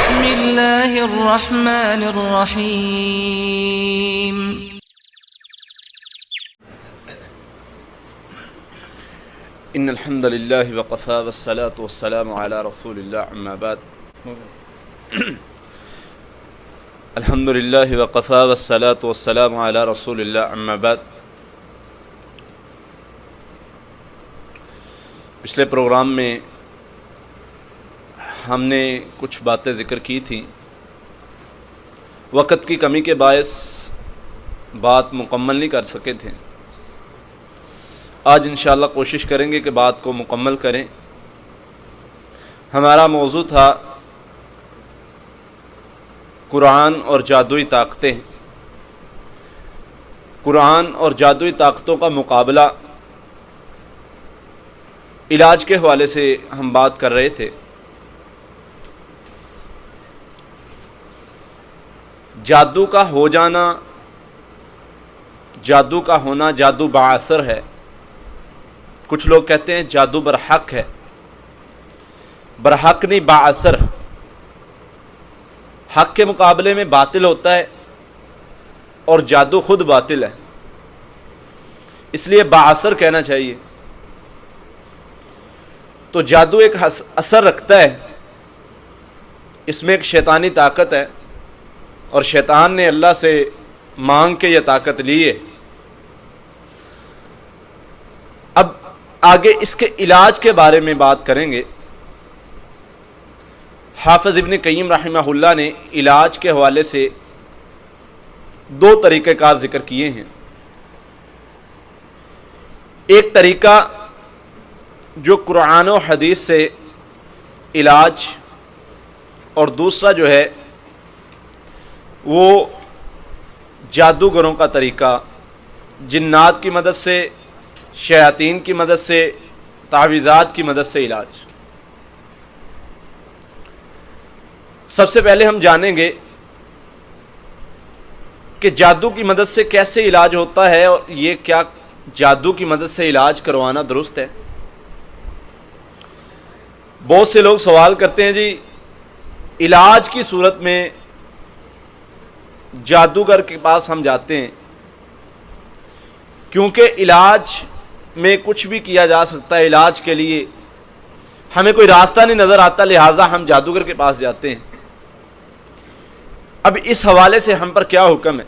بسم الله الرحمن الرحيم ان الحمد لله وقفا والصلاة والسلام على رسول الله اما بعد الحمد لله وقفا والصلاة والسلام على رسول الله اما بعد پچھلے پروگرام میں ہم نے کچھ باتیں ذکر کی تھیں، وقت کی کمی کے باعث بات مکمل نہیں کر سکے تھے۔ آج انشاءاللہ کوشش کریں گے کہ بات کو مکمل کریں۔ ہمارا موضوع تھا قرآن اور جادوئی طاقتیں، قرآن اور جادوئی طاقتوں کا مقابلہ، علاج کے حوالے سے ہم بات کر رہے تھے۔ جادو کا ہو جانا، جادو کا ہونا، جادو بااثر ہے۔ کچھ لوگ کہتے ہیں جادو برحق ہے، برحق نہیں، بااثر۔ حق کے مقابلے میں باطل ہوتا ہے اور جادو خود باطل ہے، اس لیے بااثر کہنا چاہیے۔ تو جادو ایک اثر رکھتا ہے، اس میں ایک شیطانی طاقت ہے، اور شیطان نے اللہ سے مانگ کے یہ طاقت لی ہے۔ اب آگے اس کے علاج کے بارے میں بات کریں گے۔ حافظ ابن قیم رحمہ اللہ نے علاج کے حوالے سے دو طریقہ کار ذکر کیے ہیں۔ ایک طریقہ جو قرآن و حدیث سے علاج، اور دوسرا جو ہے وہ جادوگروں کا طریقہ، جنات کی مدد سے، شیاطین کی مدد سے، تعویذات کی مدد سے علاج۔ سب سے پہلے ہم جانیں گے کہ جادو کی مدد سے کیسے علاج ہوتا ہے، اور یہ کیا جادو کی مدد سے علاج کروانا درست ہے؟ بہت سے لوگ سوال کرتے ہیں جی علاج کی صورت میں جادوگر کے پاس ہم جاتے ہیں کیونکہ علاج میں کچھ بھی کیا جا سکتا ہے، علاج کے لیے ہمیں کوئی راستہ نہیں نظر آتا، لہٰذا ہم جادوگر کے پاس جاتے ہیں۔ اب اس حوالے سے ہم پر کیا حکم ہے؟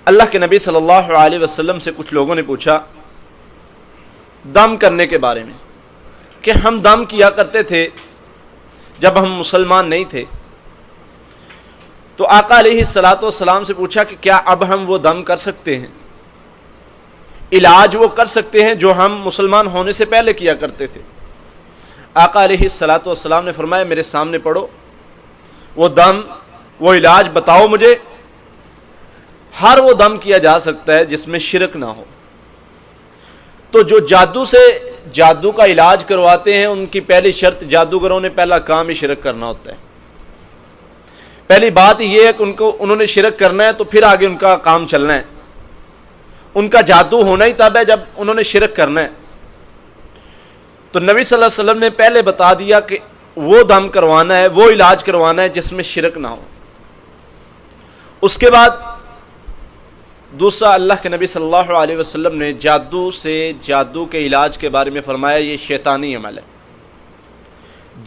اللہ کے نبی صلی اللہ علیہ وسلم سے کچھ لوگوں نے پوچھا دم کرنے کے بارے میں، کہ ہم دم کیا کرتے تھے جب ہم مسلمان نہیں تھے۔ تو آقا علیہ الصلاۃ والسلام سے پوچھا کہ کیا اب ہم وہ دم کر سکتے ہیں، علاج وہ کر سکتے ہیں جو ہم مسلمان ہونے سے پہلے کیا کرتے تھے؟ آقا علیہ الصلاۃ والسلام نے فرمایا میرے سامنے پڑھو، وہ دم، وہ علاج بتاؤ مجھے۔ ہر وہ دم کیا جا سکتا ہے جس میں شرک نہ ہو۔ تو جو جادو سے جادو کا علاج کرواتے ہیں ان کی پہلی شرط، جادوگروں نے پہلا کام ہی شرک کرنا ہوتا ہے۔ پہلی بات یہ ہے کہ انہوں نے شرک کرنا ہے، تو پھر آگے ان کا کام چلنا ہے۔ ان کا جادو ہونا ہی تب ہے جب انہوں نے شرک کرنا ہے۔ تو نبی صلی اللہ علیہ وسلم نے پہلے بتا دیا کہ وہ دم کروانا ہے، وہ علاج کروانا ہے جس میں شرک نہ ہو۔ اس کے بعد دوسرا، اللہ کے نبی صلی اللہ علیہ وسلم نے جادو سے، جادو کے علاج کے بارے میں فرمایا یہ شیطانی عمل ہے،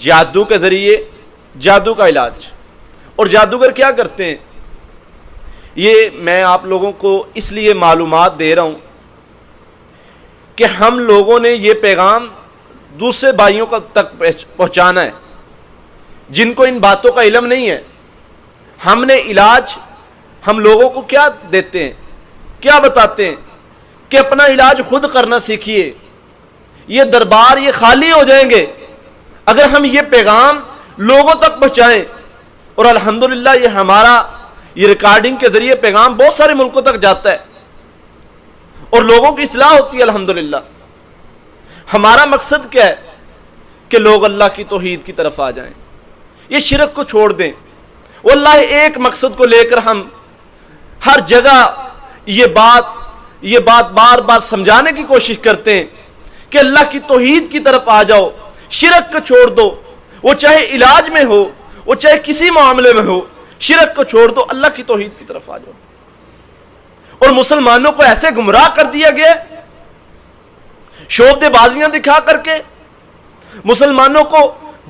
جادو کے ذریعے جادو کا علاج۔ اور جادوگر کیا کرتے ہیں، یہ میں آپ لوگوں کو اس لیے معلومات دے رہا ہوں کہ ہم لوگوں نے یہ پیغام دوسرے بھائیوں تک پہنچانا ہے جن کو ان باتوں کا علم نہیں ہے۔ ہم نے علاج، ہم لوگوں کو کیا دیتے ہیں، کیا بتاتے ہیں کہ اپنا علاج خود کرنا سیکھیے۔ یہ دربار یہ خالی ہو جائیں گے اگر ہم یہ پیغام لوگوں تک پہنچائیں۔ اور الحمدللہ یہ ہمارا یہ ریکارڈنگ کے ذریعے پیغام بہت سارے ملکوں تک جاتا ہے اور لوگوں کی اصلاح ہوتی ہے الحمدللہ۔ ہمارا مقصد کیا ہے کہ لوگ اللہ کی توحید کی طرف آ جائیں، یہ شرک کو چھوڑ دیں۔ واللہ ایک مقصد کو لے کر ہم ہر جگہ یہ بات بار بار سمجھانے کی کوشش کرتے ہیں کہ اللہ کی توحید کی طرف آ جاؤ، شرک کو چھوڑ دو۔ وہ چاہے علاج میں ہو، وہ چاہے کسی معاملے میں ہو، شرک کو چھوڑ دو، اللہ کی توحید کی طرف آ جاؤ۔ اور مسلمانوں کو ایسے گمراہ کر دیا گیا، شعبدے بازیاں دکھا کر کے مسلمانوں کو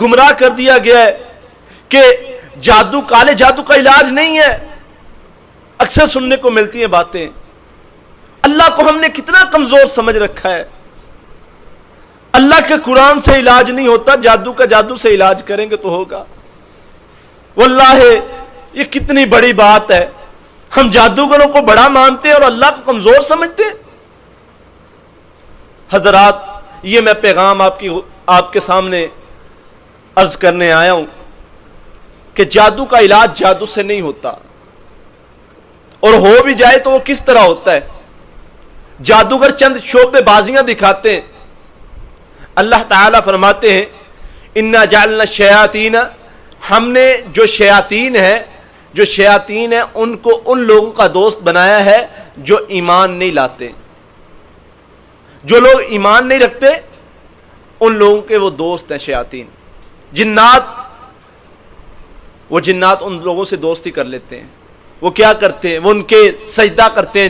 گمراہ کر دیا گیا ہے کہ جادو، کالے جادو کا علاج نہیں ہے۔ اکثر سننے کو ملتی ہیں باتیں۔ اللہ کو ہم نے کتنا کمزور سمجھ رکھا ہے۔ اللہ کے قرآن سے علاج نہیں ہوتا، جادو کا جادو سے علاج کریں گے تو ہوگا۔ واللہ یہ کتنی بڑی بات ہے، ہم جادوگروں کو بڑا مانتے ہیں اور اللہ کو کمزور سمجھتے ہیں۔ حضرات، یہ میں پیغام آپ کے سامنے عرض کرنے آیا ہوں کہ جادو کا علاج جادو سے نہیں ہوتا، اور ہو بھی جائے تو وہ کس طرح ہوتا ہے۔ جادوگر چند شعبدے بازیاں دکھاتے ہیں۔ اللہ تعالیٰ فرماتے ہیں اِنَّا جَعَلْنَا الشَّيَاطِينَ، ہم نے جو شیاطین ہیں ان کو ان لوگوں کا دوست بنایا ہے جو ایمان نہیں لاتے۔ جو لوگ ایمان نہیں رکھتے ان لوگوں کے وہ دوست ہیں شیاطین۔ وہ جنات ان لوگوں سے دوستی کر لیتے ہیں۔ وہ کیا کرتے ہیں؟ وہ ان کے سجدہ کرتے ہیں،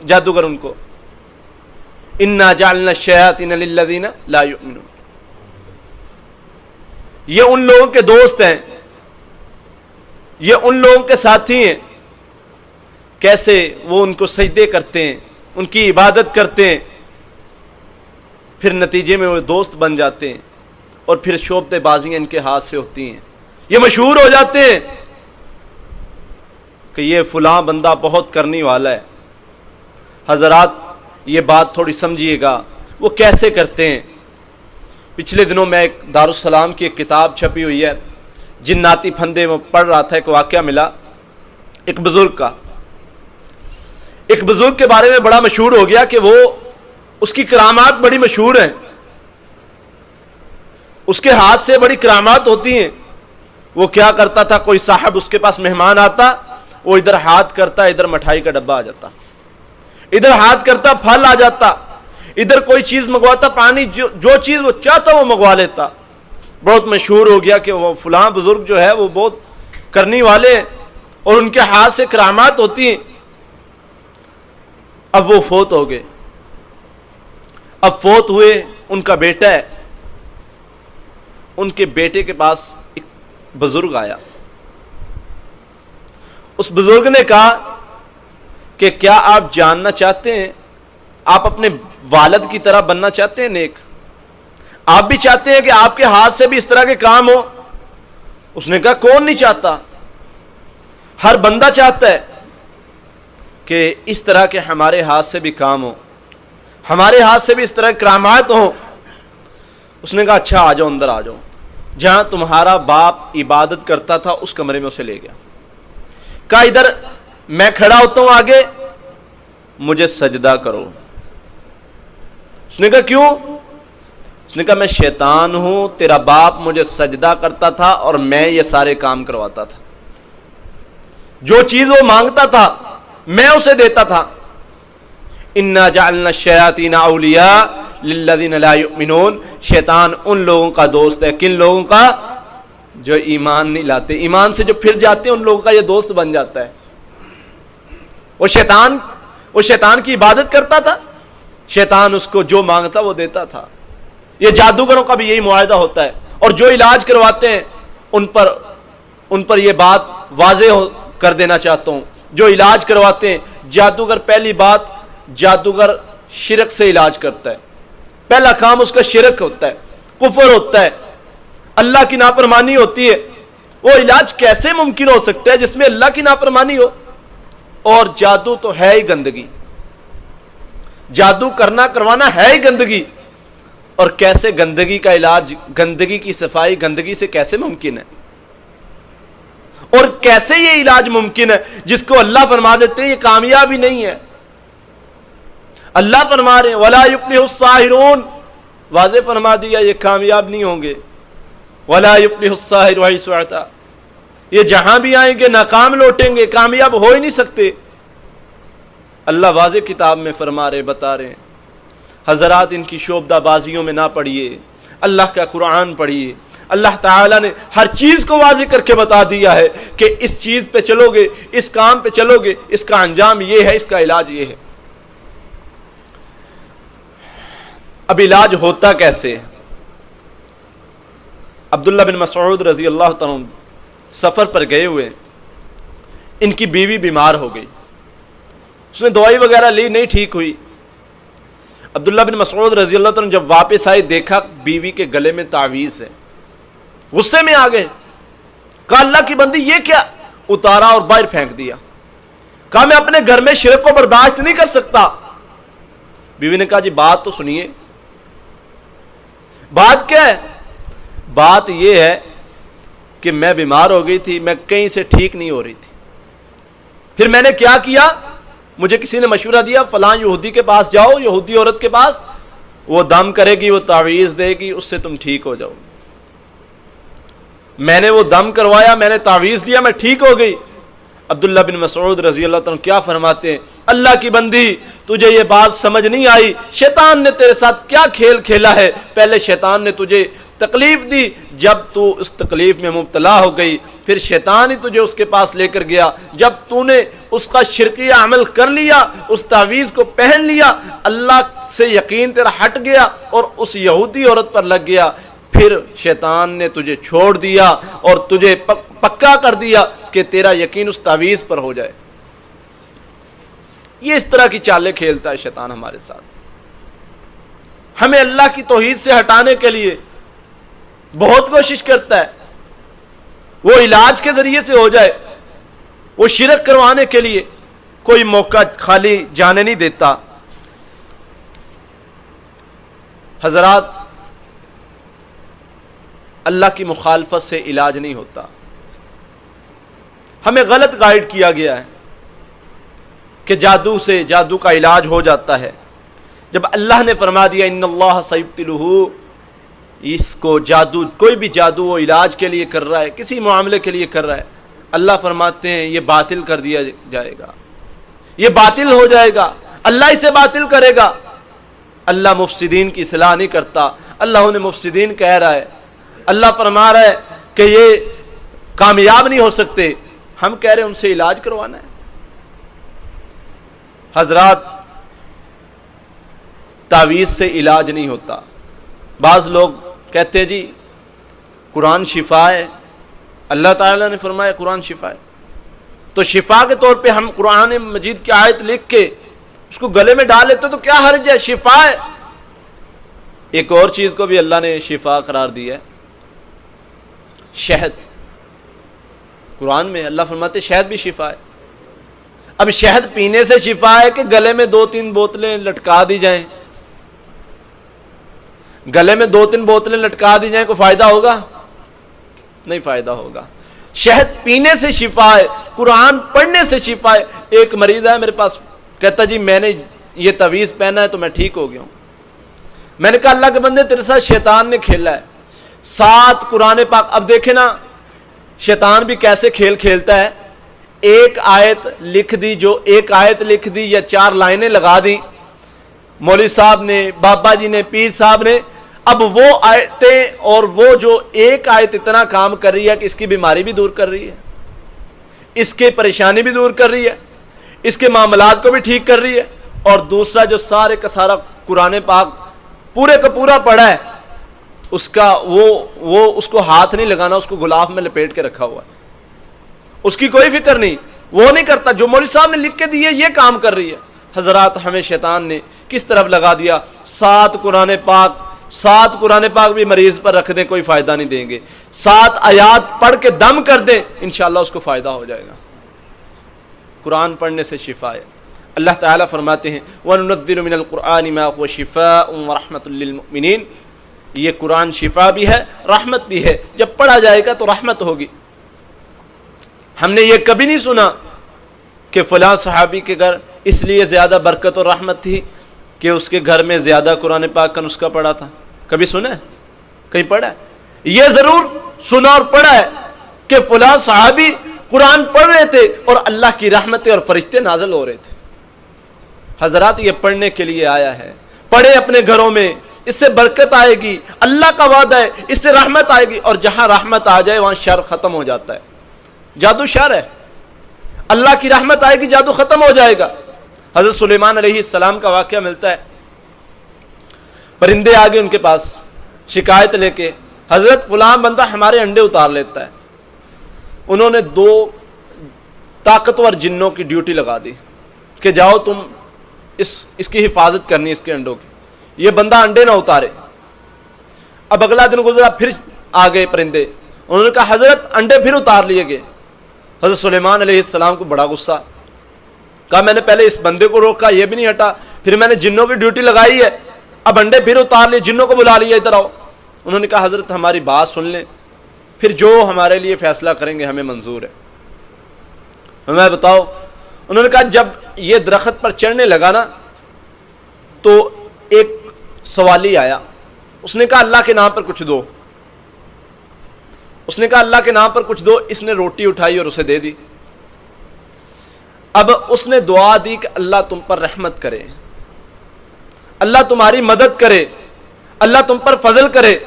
جادوگر ان کو۔ اِنَّا جَعَلْنَا الشَّيَاطِينَ لِلَّذِينَ لَا يُؤْمِنُونَ، یہ ان لوگوں کے دوست ہیں، یہ ان لوگوں کے ساتھی ہیں۔ کیسے؟ وہ ان کو سجدے کرتے ہیں، ان کی عبادت کرتے ہیں، پھر نتیجے میں وہ دوست بن جاتے ہیں، اور پھر شعبدے بازیاں ان کے ہاتھ سے ہوتی ہیں۔ یہ مشہور ہو جاتے ہیں کہ یہ فلاں بندہ بہت کرنے والا ہے۔ حضرات، یہ بات تھوڑی سمجھیے گا، وہ کیسے کرتے ہیں۔ پچھلے دنوں میں ایک دارالسلام کی ایک کتاب چھپی ہوئی ہے، جناتی پھندے میں پڑھ رہا تھا، ایک واقعہ ملا ایک بزرگ کا۔ ایک بزرگ کے بارے میں بڑا مشہور ہو گیا کہ وہ، اس کی کرامات بڑی مشہور ہیں، اس کے ہاتھ سے بڑی کرامات ہوتی ہیں۔ وہ کیا کرتا تھا، کوئی صاحب اس کے پاس مہمان آتا، وہ ادھر ہاتھ کرتا، ادھر مٹھائی کا ڈبہ آ جاتا، ادھر ہاتھ کرتا، پھل آ جاتا، ادھر کوئی چیز منگواتا، پانی، جو چیز وہ چاہتا وہ منگوا لیتا۔ بہت مشہور ہو گیا کہ وہ فلاں بزرگ جو ہے وہ بہت کرنے والے ہیں اور ان کے ہاتھ سے کرامات ہوتی ہیں۔ اب وہ فوت ہو گئے، اب فوت ہوئے، ان کا بیٹا ہے، ان کے بیٹے کے پاس ایک بزرگ آیا۔ اس بزرگ نے کہا کہ کیا آپ جاننا چاہتے ہیں، آپ اپنے والد کی طرح بننا چاہتے ہیں نیک؟ آپ بھی چاہتے ہیں کہ آپ کے ہاتھ سے بھی اس طرح کے کام ہو؟ اس نے کہا کون نہیں چاہتا، ہر بندہ چاہتا ہے کہ اس طرح کے ہمارے ہاتھ سے بھی کام ہو، ہمارے ہاتھ سے بھی اس طرح کرامات ہوں۔ اس نے کہا اچھا آ جاؤ، اندر آ جاؤ، جہاں تمہارا باپ عبادت کرتا تھا اس کمرے میں اسے لے گیا۔ کہا ادھر میں کھڑا ہوتا ہوں آگے، مجھے سجدہ کرو۔ اس نے کہا کیوں؟ اس نے کہا میں شیطان ہوں، تیرا باپ مجھے سجدہ کرتا تھا اور میں یہ سارے کام کرواتا تھا، جو چیز وہ مانگتا تھا میں اسے دیتا تھا۔ اِنَّا جَعَلْنَا الشَّيَاطِينَ أَوْلِيَاءَ لِلَّذِينَ لَا يُؤْمِنُونَ، شیطان ان لوگوں کا دوست ہے، کن لوگوں کا؟ جو ایمان نہیں لاتے، ایمان سے جو پھر جاتے ہیں ان لوگوں کا یہ دوست بن جاتا ہے۔ وہ شیطان کی عبادت کرتا تھا، شیطان اس کو جو مانگتا وہ دیتا تھا۔ یہ جادوگروں کا بھی یہی معاہدہ ہوتا ہے، اور جو علاج کرواتے ہیں ان پر یہ بات واضح کر دینا چاہتا ہوں، جو علاج کرواتے ہیں جادوگر، پہلی بات جادوگر شرک سے علاج کرتا ہے، پہلا کام اس کا شرک ہوتا ہے، کفر ہوتا ہے، اللہ کی نافرمانی ہوتی ہے۔ وہ علاج کیسے ممکن ہو سکتا ہے جس میں اللہ کی نافرمانی ہو؟ اور جادو تو ہے ہی گندگی، جادو کروانا ہے ہی گندگی، اور کیسے گندگی کا علاج، گندگی کی صفائی گندگی سے کیسے ممکن ہے؟ اور کیسے یہ علاج ممکن ہے جس کو اللہ فرما دیتے ہیں یہ کامیاب ہی نہیں ہے؟ اللہ فرما رہے ہیں وَلَا يُفْلِحُ السَّاحِرُونَ، واضح فرما دیا یہ کامیاب نہیں ہوں گے۔ وَلَا يُفْلِحُ السَّاحِرُ حَيْثُ أَتَىٰ، یہ جہاں بھی آئیں گے ناکام لوٹیں گے، کامیاب ہو ہی نہیں سکتے۔ اللہ واضح کتاب میں فرما رہے، بتا رہے ہیں۔ حضرات ان کی شعبدہ بازیوں میں نہ پڑھیے، اللہ کا قرآن پڑھیے، اللہ تعالیٰ نے ہر چیز کو واضح کر کے بتا دیا ہے کہ اس چیز پہ چلو گے، اس کام پہ چلو گے، اس کا انجام یہ ہے، اس کا علاج یہ ہے۔ اب علاج ہوتا کیسے ہے؟ عبداللہ بن مسعود رضی اللہ تعالیٰ عنہ سفر پر گئے ہوئے، ان کی بیوی بیمار ہو گئی، اس نے دوائی وغیرہ لی، نہیں ٹھیک ہوئی۔ عبداللہ بن مسعود رضی اللہ عنہ جب واپس آئے، دیکھا بیوی کے گلے میں تعویذ ہے، غصے میں آ گئے، کہا اللہ کی بندی یہ کیا؟ اتارا اور باہر پھینک دیا۔ کہا میں اپنے گھر میں شرک کو برداشت نہیں کر سکتا۔ بیوی نے کہا جی بات تو سنیے۔ بات کیا ہے؟ بات یہ ہے کہ میں بیمار ہو گئی تھی، میں کہیں سے ٹھیک نہیں ہو رہی تھی، پھر میں نے کیا کیا؟ مجھے کسی نے مشورہ دیا فلاں یہودی کے پاس جاؤ، یہودی عورت کے پاس، وہ دم کرے گی، وہ تعویذ دے گی، اس سے تم ٹھیک ہو جاؤ۔ میں نے وہ دم کروایا، میں نے تعویذ دیا، میں ٹھیک ہو گئی۔ عبداللہ بن مسعود رضی اللہ عنہ کیا فرماتے ہیں؟ اللہ کی بندی تجھے یہ بات سمجھ نہیں آئی، شیطان نے تیرے ساتھ کیا کھیل کھیلا ہے؟ پہلے شیطان نے تجھے تکلیف دی، جب تو اس تکلیف میں مبتلا ہو گئی، پھر شیطان ہی تجھے اس کے پاس لے کر گیا، جب تو نے اس کا شرکی عمل کر لیا، اس تعویذ کو پہن لیا، اللہ سے یقین تیرا ہٹ گیا اور اس یہودی عورت پر لگ گیا، پھر شیطان نے تجھے چھوڑ دیا اور تجھے پکا کر دیا کہ تیرا یقین اس تعویذ پر ہو جائے۔ یہ اس طرح کی چالیں کھیلتا ہے شیطان ہمارے ساتھ، ہمیں اللہ کی توحید سے ہٹانے کے لیے بہت کوشش کرتا ہے، وہ علاج کے ذریعے سے ہو جائے، وہ شرک کروانے کے لیے کوئی موقع خالی جانے نہیں دیتا۔ حضرات، اللہ کی مخالفت سے علاج نہیں ہوتا، ہمیں غلط گائیڈ کیا گیا ہے کہ جادو سے جادو کا علاج ہو جاتا ہے، جب اللہ نے فرما دیا ان اللہ سیبطلہ، اس کو جادو، کوئی بھی جادو وہ علاج کے لیے کر رہا ہے، کسی معاملے کے لیے کر رہا ہے، اللہ فرماتے ہیں یہ باطل کر دیا جائے گا، یہ باطل ہو جائے گا، اللہ اسے باطل کرے گا۔ اللہ مفسدین کی اصلاح نہیں کرتا، اللہ انہیں مفسدین کہہ رہا ہے، اللہ فرما رہا ہے کہ یہ کامیاب نہیں ہو سکتے، ہم کہہ رہے ہیں ان سے علاج کروانا ہے۔ حضرات، تعویذ سے علاج نہیں ہوتا۔ بعض لوگ کہتے ہیں جی قرآن شفا ہے، اللہ تعالیٰ نے فرمایا قرآن شفا ہے، تو شفا کے طور پہ ہم قرآن مجید کی آیت لکھ کے اس کو گلے میں ڈال لیتے تو کیا حرج ہے؟ شفا ہے۔ ایک اور چیز کو بھی اللہ نے شفا قرار دیا ہے، شہد۔ قرآن میں اللہ فرماتے شہد بھی شفا ہے۔ اب شہد پینے سے شفا ہے کہ گلے میں 2-3 بوتلیں لٹکا دی جائیں؟ گلے میں 2-3 بوتلیں لٹکا دی جائیں، کوئی فائدہ ہوگا؟ نہیں فائدہ ہوگا۔ شہد پینے سے شفا ہے، قرآن پڑھنے سے شفا ہے۔ ایک مریض ہے میرے پاس، کہتا جی میں نے یہ تعویذ پہنا ہے تو میں ٹھیک ہو گیا ہوں۔ میں نے کہا اللہ کے بندے تیرے ساتھ شیطان نے کھیلا ہے، 7 قرآن پاک۔ اب دیکھیں نا شیطان بھی کیسے کھیل کھیلتا ہے، ایک آیت لکھ دی، جو ایک آیت لکھ دی یا 4 لائنیں لگا دی مولوی صاحب نے، بابا جی نے، پیر صاحب نے، اب وہ آیتیں اور وہ جو ایک آیت اتنا کام کر رہی ہے کہ اس کی بیماری بھی دور کر رہی ہے، اس کے پریشانی بھی دور کر رہی ہے، اس کے معاملات کو بھی ٹھیک کر رہی ہے، اور دوسرا جو سارے کا سارا قرآن پاک پورے کا پورا پڑھا ہے، اس کا وہ اس کو ہاتھ نہیں لگانا، اس کو غلاف میں لپیٹ کے رکھا ہوا ہے، اس کی کوئی فکر نہیں، وہ نہیں کرتا، جو مولوی صاحب نے لکھ کے دی ہے یہ کام کر رہی ہے۔ حضرات، ہمیں شیطان نے کس طرف لگا دیا؟ 7 قرآن پاک بھی مریض پر رکھ دیں کوئی فائدہ نہیں دیں گے، 7 آیات پڑھ کے دم کر دیں انشاءاللہ اس کو فائدہ ہو جائے گا۔ قرآن پڑھنے سے شفا ہے۔ اللہ تعالیٰ فرماتے ہیں وَنُنَزِّلُ مِنَ الْقُرْآنِ مَا هُوَ شِفَاءٌ وَرَحْمَةٌ لِّلْمُؤْمِنِينَ، یہ قرآن شفا بھی ہے، رحمت بھی ہے، جب پڑھا جائے گا تو رحمت ہوگی۔ ہم نے یہ کبھی نہیں سنا کہ فلاں صحابی کے گھر اس لیے زیادہ برکت اور رحمت تھی کہ اس کے گھر میں زیادہ قرآن پاک کا نسخہ پڑھا تھا، کبھی سنا ہے؟ کہیں پڑھا ہے؟ یہ ضرور سنا اور پڑھا ہے کہ فلاں صحابی قرآن پڑھ رہے تھے اور اللہ کی رحمتیں اور فرشتے نازل ہو رہے تھے۔ حضرات، یہ پڑھنے کے لیے آیا ہے، پڑھے اپنے گھروں میں، اس سے برکت آئے گی، اللہ کا وعدہ ہے اس سے رحمت آئے گی، اور جہاں رحمت آ جائے وہاں شر ختم ہو جاتا ہے۔ جادو شر ہے، اللہ کی رحمت آئے گی جادو ختم ہو جائے گا۔ حضرت سلیمان علیہ السلام کا واقعہ ملتا ہے، پرندے آگے ان کے پاس شکایت لے کے، حضرت فلاں بندہ ہمارے انڈے اتار لیتا ہے۔ انہوں نے 2 طاقتور جنوں کی ڈیوٹی لگا دی کہ جاؤ تم اس کی حفاظت کرنی اس کے انڈوں کی، یہ بندہ انڈے نہ اتارے۔ اب اگلا دن گزرا، پھر آ گئے پرندے، انہوں نے کہا حضرت انڈے پھر اتار لیے گئے۔ حضرت سلیمان علیہ السلام کو بڑا غصہ، کہا میں نے پہلے اس بندے کو روکا یہ بھی نہیں ہٹا، پھر میں نے جنوں کی ڈیوٹی لگائی ہے، اب انڈے پھر اتار لیے، جنوں کو بلا لیا ادھر آؤ۔ انہوں نے کہا حضرت ہماری بات سن لیں، پھر جو ہمارے لیے فیصلہ کریں گے ہمیں منظور ہے۔ ہمیں بتاؤ، انہوں نے کہا جب یہ درخت پر چڑھنے لگا نا تو ایک سوالی آیا، اس نے کہا اللہ کے نام پر کچھ دو، اس نے کہا اللہ کے نام پر کچھ دو، اس نے روٹی اٹھائی اور اسے دے دی۔ اب اس نے دعا دی کہ اللہ تم پر رحمت کرے، اللہ تمہاری مدد کرے، اللہ تم پر فضل کرے۔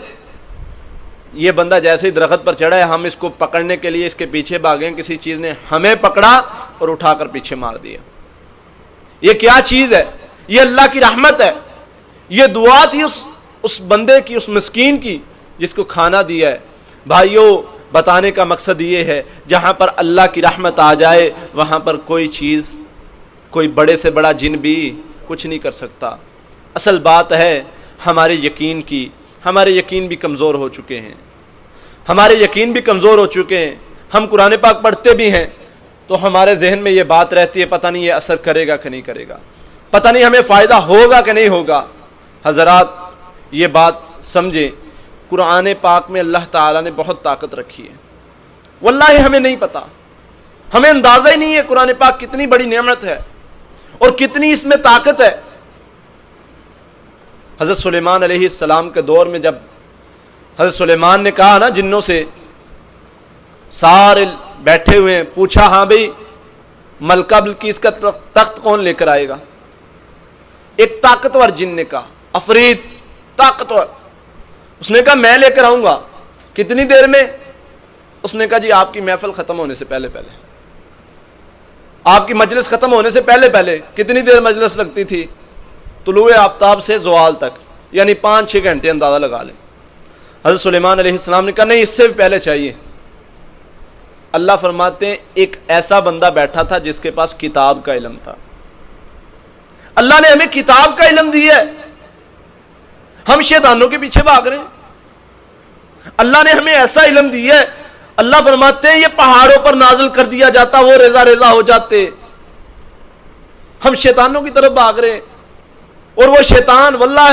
یہ بندہ جیسے ہی درخت پر چڑھا ہے، ہم اس کو پکڑنے کے لیے اس کے پیچھے بھاگے، کسی چیز نے ہمیں پکڑا اور اٹھا کر پیچھے مار دیا۔ یہ کیا چیز ہے؟ یہ اللہ کی رحمت ہے، یہ دعا تھی اس بندے کی، اس مسکین کی جس کو کھانا دیا ہے۔ بھائیو، بتانے کا مقصد یہ ہے جہاں پر اللہ کی رحمت آ جائے وہاں پر کوئی چیز، کوئی بڑے سے بڑا جن بھی کچھ نہیں کر سکتا۔ اصل بات ہے ہمارے یقین کی، ہمارے یقین بھی کمزور ہو چکے ہیں، ہمارے یقین بھی کمزور ہو چکے ہیں۔ ہم قرآن پاک پڑھتے بھی ہیں تو ہمارے ذہن میں یہ بات رہتی ہے پتہ نہیں یہ اثر کرے گا کہ نہیں کرے گا، پتہ نہیں ہمیں فائدہ ہوگا کہ نہیں ہوگا۔ حضرات یہ بات سمجھیں، قرآن پاک میں اللہ تعالیٰ نے بہت طاقت رکھی ہے، واللہ ہمیں نہیں پتا، ہمیں اندازہ ہی نہیں ہے قرآن پاک کتنی بڑی نعمت ہے اور کتنی اس میں طاقت ہے۔ حضرت سلیمان علیہ السلام کے دور میں جب حضرت سلیمان نے کہا نا جنوں سے، سارے بیٹھے ہوئے ہیں، پوچھا ہاں بھئی ملکہ بلقیس کا تخت کون لے کر آئے گا؟ ایک طاقتور جن نے کہا، عفریت طاقتور، اس نے کہا میں لے کر آؤں گا۔ کتنی دیر میں؟ اس نے کہا جی آپ کی محفل ختم ہونے سے پہلے پہلے، آپ کی مجلس ختم ہونے سے پہلے پہلے۔ کتنی دیر مجلس لگتی تھی؟ طلوع آفتاب سے زوال تک، یعنی 5-6 گھنٹے اندازہ لگا لیں۔ حضرت سلیمان علیہ السلام نے کہا نہیں اس سے بھی پہلے چاہیے۔ اللہ فرماتے ہیں ایک ایسا بندہ بیٹھا تھا جس کے پاس کتاب کا علم تھا۔ اللہ نے ہمیں کتاب کا علم دیا ہے، ہم شیطانوں کے پیچھے بھاگ رہے ہیں۔ اللہ نے ہمیں ایسا علم دیا ہے، اللہ فرماتے ہیں یہ پہاڑوں پر نازل کر دیا جاتا وہ ریزہ ریزہ ہو جاتے، ہم شیطانوں کی طرف بھاگ رہے ہیں۔ اور وہ شیطان، واللہ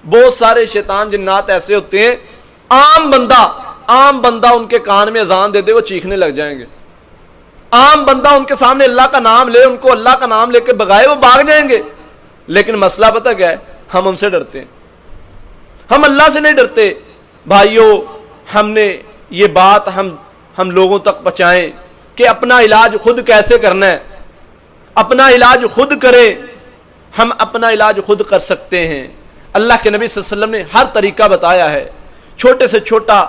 بہت سارے شیطان جنات ایسے ہوتے ہیں، عام بندہ ان کے کان میں اذان دے دے وہ چیخنے لگ جائیں گے، عام بندہ ان کے سامنے اللہ کا نام لے، ان کو اللہ کا نام لے کے بگائے وہ بھاگ جائیں گے۔ لیکن مسئلہ پتہ کیا ہے؟ ہم ان سے ڈرتے ہیں، ہم اللہ سے نہیں ڈرتے۔ بھائیو، ہم نے یہ بات ہم لوگوں تک پہنچائیں کہ اپنا علاج خود کیسے کرنا ہے، اپنا علاج خود کریں۔ ہم اپنا علاج خود کر سکتے ہیں، اللہ کے نبی صلی اللہ علیہ وسلم نے ہر طریقہ بتایا ہے، چھوٹے سے چھوٹا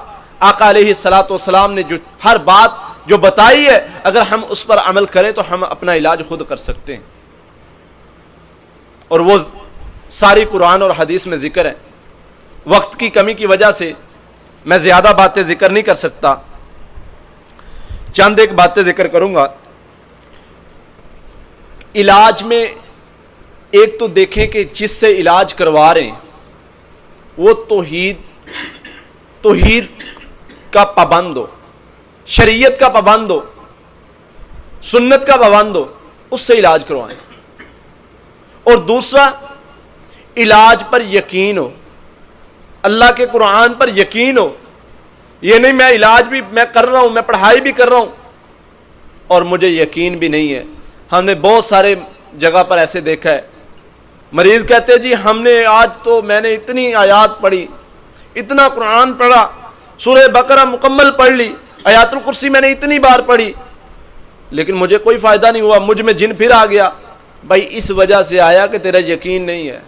آقا علیہ الصلوۃ والسلام نے جو ہر بات جو بتائی ہے اگر ہم اس پر عمل کریں تو ہم اپنا علاج خود کر سکتے ہیں، اور وہ ساری قرآن اور حدیث میں ذکر ہے۔ وقت کی کمی کی وجہ سے میں زیادہ باتیں ذکر نہیں کر سکتا، چند ایک باتیں ذکر کروں گا۔ علاج میں ایک تو دیکھیں کہ جس سے علاج کروا رہے ہیں وہ توحید کا پابند ہو، شریعت کا پابند ہو، سنت کا پابند ہو، اس سے علاج کروائیں۔ اور دوسرا، علاج پر یقین ہو، اللہ کے قرآن پر یقین ہو۔ یہ نہیں میں علاج بھی میں کر رہا ہوں، میں پڑھائی بھی کر رہا ہوں اور مجھے یقین بھی نہیں ہے۔ ہم نے بہت سارے جگہ پر ایسے دیکھا ہے، مریض کہتے جی ہم نے آج تو میں نے اتنی آیات پڑھی، اتنا قرآن پڑھا، سورہ بقرہ مکمل پڑھ لی، آیات الکرسی میں نے اتنی بار پڑھی، لیکن مجھے کوئی فائدہ نہیں ہوا، مجھ میں جن پھر آ گیا۔ بھائی اس وجہ سے آیا کہ تیرا یقین نہیں ہے۔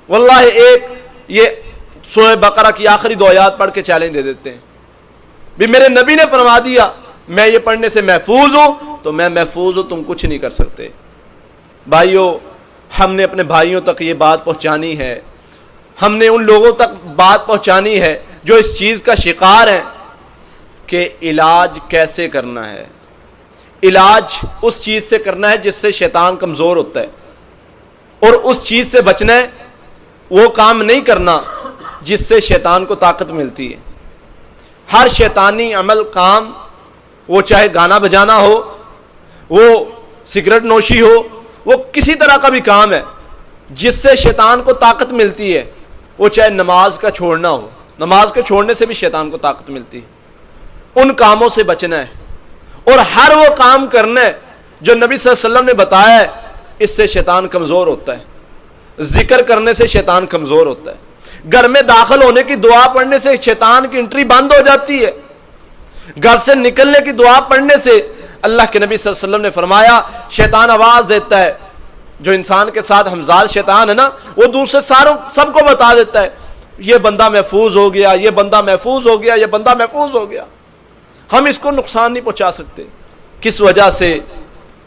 واللہ ایک یہ سورہ بقرہ کی آخری 2 آیات پڑھ کے چیلنج دے دیتے ہیں بھی میرے نبی نے فرما دیا میں یہ پڑھنے سے محفوظ ہوں تو میں محفوظ ہوں، تم کچھ نہیں کر سکتے۔ بھائیوں، ہم نے اپنے بھائیوں تک یہ بات پہنچانی ہے، ہم نے ان لوگوں تک بات پہنچانی ہے جو اس چیز کا شکار ہیں کہ علاج کیسے کرنا ہے۔ علاج اس چیز سے کرنا ہے جس سے شیطان کمزور ہوتا ہے، اور اس چیز سے بچنا ہے، وہ کام نہیں کرنا جس سے شیطان کو طاقت ملتی ہے۔ ہر شیطانی عمل کام، وہ چاہے گانا بجانا ہو، وہ سگریٹ نوشی ہو، وہ کسی طرح کا بھی کام ہے جس سے شیطان کو طاقت ملتی ہے، وہ چاہے نماز کا چھوڑنا ہو، نماز کے چھوڑنے سے بھی شیطان کو طاقت ملتی ہے۔ ان کاموں سے بچنا ہے اور ہر وہ کام کرنا ہے جو نبی صلی اللہ علیہ وسلم نے بتایا ہے، اس سے شیطان کمزور ہوتا ہے۔ ذکر کرنے سے شیطان کمزور ہوتا ہے۔ گھر میں داخل ہونے کی دعا پڑھنے سے شیطان کی انٹری بند ہو جاتی ہے۔ گھر سے نکلنے کی دعا پڑھنے سے اللہ کے نبی صلی اللہ علیہ وسلم نے فرمایا شیطان آواز دیتا ہے، جو انسان کے ساتھ ہمزاد شیطان ہے نا، وہ دوسرے سب کو بتا دیتا ہے یہ بندہ محفوظ ہو گیا، یہ بندہ محفوظ ہو گیا، یہ بندہ محفوظ ہو گیا۔ ہم اس کو نقصان نہیں پہنچا سکتے۔ کس وجہ سے؟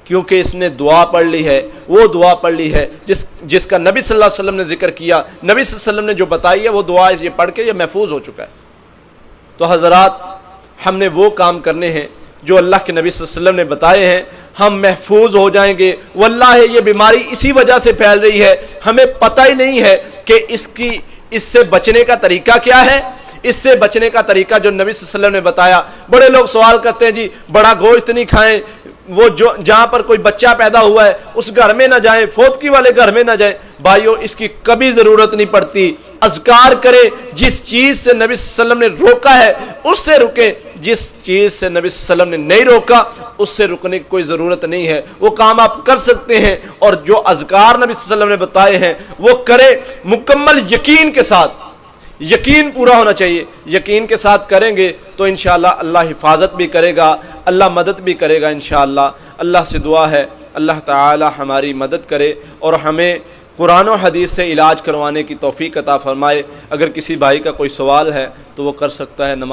کیونکہ اس نے دعا پڑھ لی ہے، وہ دعا پڑھ لی ہے جس کا نبی صلی اللہ علیہ وسلم نے ذکر کیا، نبی صلی اللہ علیہ وسلم نے جو بتائی ہے وہ دعا یہ پڑھ کے یہ محفوظ ہو چکا ہے۔ تو حضرات، ہم نے وہ کام کرنے ہیں جو اللہ کے نبی صلی اللہ علیہ وسلم نے بتائے ہیں، ہم محفوظ ہو جائیں گے۔ واللہ یہ بیماری اسی وجہ سے پھیل رہی ہے، ہمیں پتہ ہی نہیں ہے کہ اس سے بچنے کا طریقہ کیا ہے۔ اس سے بچنے کا طریقہ جو نبی صلی اللہ علیہ وسلم نے بتایا، بڑے لوگ سوال کرتے ہیں جی بڑا گوشت نہیں کھائیں، وہ جہاں پر کوئی بچہ پیدا ہوا ہے اس گھر میں نہ جائیں، فوتکی والے گھر میں نہ جائیں۔ بھائیو، اس کی کبھی ضرورت نہیں پڑتی۔ اذکار کریں، جس چیز سے نبی صلی اللہ علیہ وسلم نے روکا ہے اس سے رکیں، جس چیز سے نبی صلی اللہ علیہ وسلم نے نہیں روکا اس سے رکنے کی کوئی ضرورت نہیں ہے۔ وہ کام آپ کر سکتے ہیں، اور جو اذکار نبی صلی اللہ علیہ وسلم نے بتائے ہیں وہ کریں مکمل یقین کے ساتھ۔ یقین پورا ہونا چاہیے، یقین کے ساتھ کریں گے تو انشاءاللہ اللہ حفاظت بھی کرے گا، اللہ مدد بھی کرے گا انشاءاللہ۔ اللہ سے دعا ہے اللہ تعالی ہماری مدد کرے اور ہمیں قرآن و حدیث سے علاج کروانے کی توفیق عطا فرمائے۔ اگر کسی بھائی کا کوئی سوال ہے تو وہ کر سکتا ہے۔ نماز